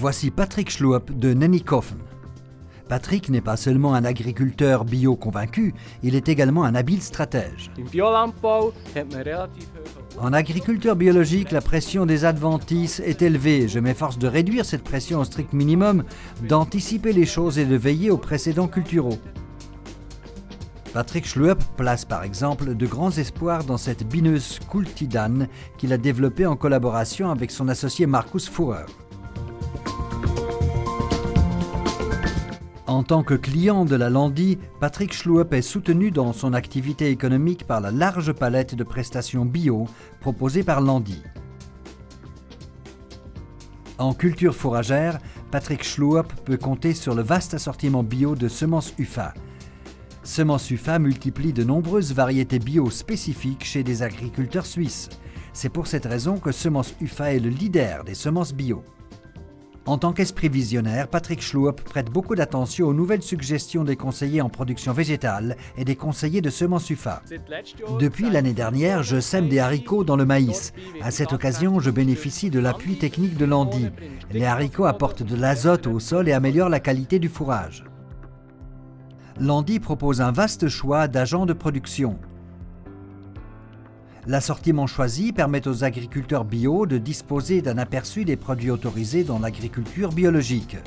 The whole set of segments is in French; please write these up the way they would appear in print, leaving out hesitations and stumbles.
Voici Patrick Schluep de Nennikofen. Patrick n'est pas seulement un agriculteur bio convaincu, il est également un habile stratège. En agriculture biologique, la pression des adventices est élevée. Je m'efforce de réduire cette pression au strict minimum, d'anticiper les choses et de veiller aux précédents culturaux. Patrick Schluep place par exemple de grands espoirs dans cette bineuse Kultidan qu'il a développée en collaboration avec son associé Markus Fuhrer. En tant que client de la Landi, Patrick Schluep est soutenu dans son activité économique par la large palette de prestations bio proposées par Landi. En culture fourragère, Patrick Schluep peut compter sur le vaste assortiment bio de semences UFA. Semences UFA multiplient de nombreuses variétés bio spécifiques chez des agriculteurs suisses. C'est pour cette raison que Semences UFA est le leader des semences bio. En tant qu'esprit visionnaire, Patrick Schluep prête beaucoup d'attention aux nouvelles suggestions des conseillers en production végétale et des conseillers de semences UFA. Depuis l'année dernière, je sème des haricots dans le maïs. À cette occasion, je bénéficie de l'appui technique de Landi. Les haricots apportent de l'azote au sol et améliorent la qualité du fourrage. Landi propose un vaste choix d'agents de production. L'assortiment choisi permet aux agriculteurs bio de disposer d'un aperçu des produits autorisés dans l'agriculture biologique.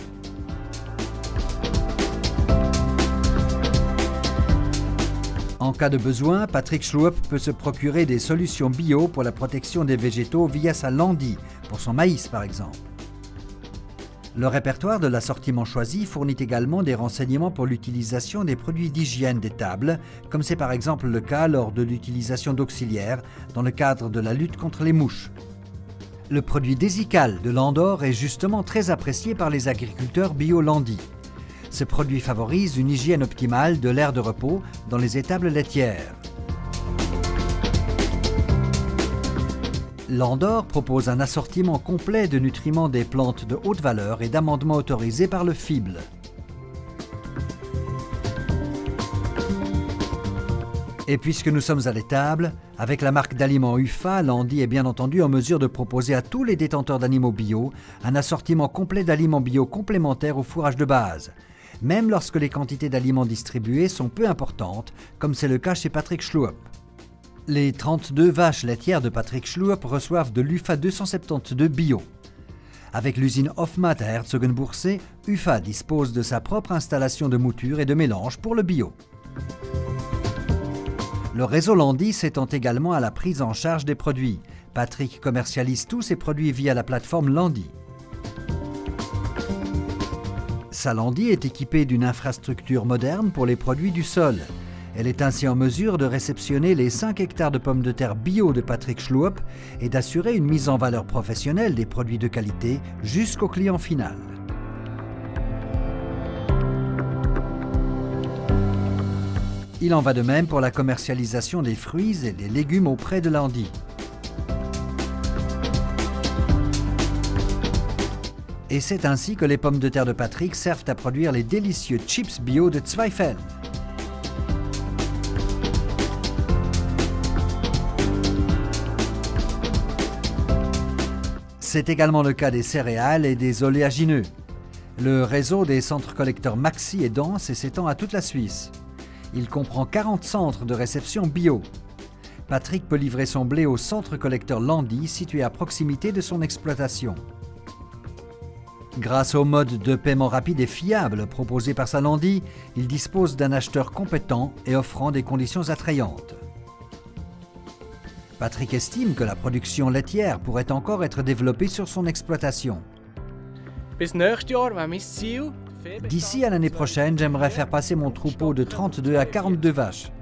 En cas de besoin, Patrick Schluep peut se procurer des solutions bio pour la protection des végétaux via sa Landi, pour son maïs par exemple. Le répertoire de l'assortiment choisi fournit également des renseignements pour l'utilisation des produits d'hygiène des tables, comme c'est par exemple le cas lors de l'utilisation d'auxiliaires dans le cadre de la lutte contre les mouches. Le produit Desical de Landor est justement très apprécié par les agriculteurs bio-Landi. Ce produit favorise une hygiène optimale de l'aire de repos dans les étables laitières. Landor propose un assortiment complet de nutriments des plantes de haute valeur et d'amendements autorisés par le FIBL. Et puisque nous sommes à l'étable, avec la marque d'aliments UFA, Landi est bien entendu en mesure de proposer à tous les détenteurs d'animaux bio un assortiment complet d'aliments bio complémentaires au fourrage de base, même lorsque les quantités d'aliments distribués sont peu importantes, comme c'est le cas chez Patrick Schluep. Les 32 vaches laitières de Patrick Schluep reçoivent de l'UFA 272 bio. Avec l'usine Hofmat à Herzogenbursee, UFA dispose de sa propre installation de mouture et de mélange pour le bio. Le réseau Landi s'étend également à la prise en charge des produits. Patrick commercialise tous ses produits via la plateforme Landi. Sa Landi est équipée d'une infrastructure moderne pour les produits du sol. Elle est ainsi en mesure de réceptionner les 5 hectares de pommes de terre bio de Patrick Schluep et d'assurer une mise en valeur professionnelle des produits de qualité jusqu'au client final. Il en va de même pour la commercialisation des fruits et des légumes auprès de Landi. Et c'est ainsi que les pommes de terre de Patrick servent à produire les délicieux chips bio de Zweifel. C'est également le cas des céréales et des oléagineux. Le réseau des centres collecteurs Maxi est dense et s'étend à toute la Suisse. Il comprend 40 centres de réception bio. Patrick peut livrer son blé au centre collecteur Landi situé à proximité de son exploitation. Grâce au mode de paiement rapide et fiable proposé par sa Landi, il dispose d'un acheteur compétent et offrant des conditions attrayantes. Patrick estime que la production laitière pourrait encore être développée sur son exploitation. D'ici à l'année prochaine, j'aimerais faire passer mon troupeau de 32 à 42 vaches.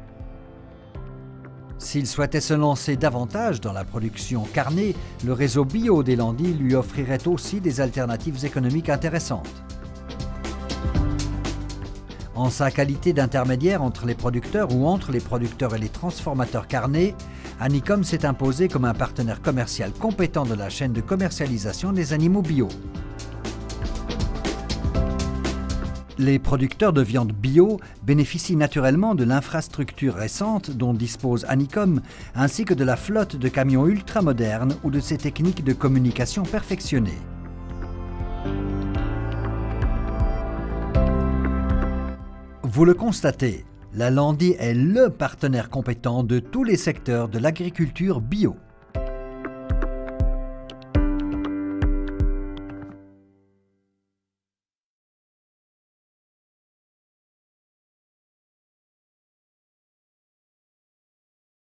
S'il souhaitait se lancer davantage dans la production carnée, le réseau bio des Landi lui offrirait aussi des alternatives économiques intéressantes. En sa qualité d'intermédiaire entre les producteurs ou entre les producteurs et les transformateurs carnés, Anicom s'est imposé comme un partenaire commercial compétent de la chaîne de commercialisation des animaux bio. Les producteurs de viande bio bénéficient naturellement de l'infrastructure récente dont dispose Anicom, ainsi que de la flotte de camions ultramodernes ou de ses techniques de communication perfectionnées. Vous le constatez, la Landi est le partenaire compétent de tous les secteurs de l'agriculture bio.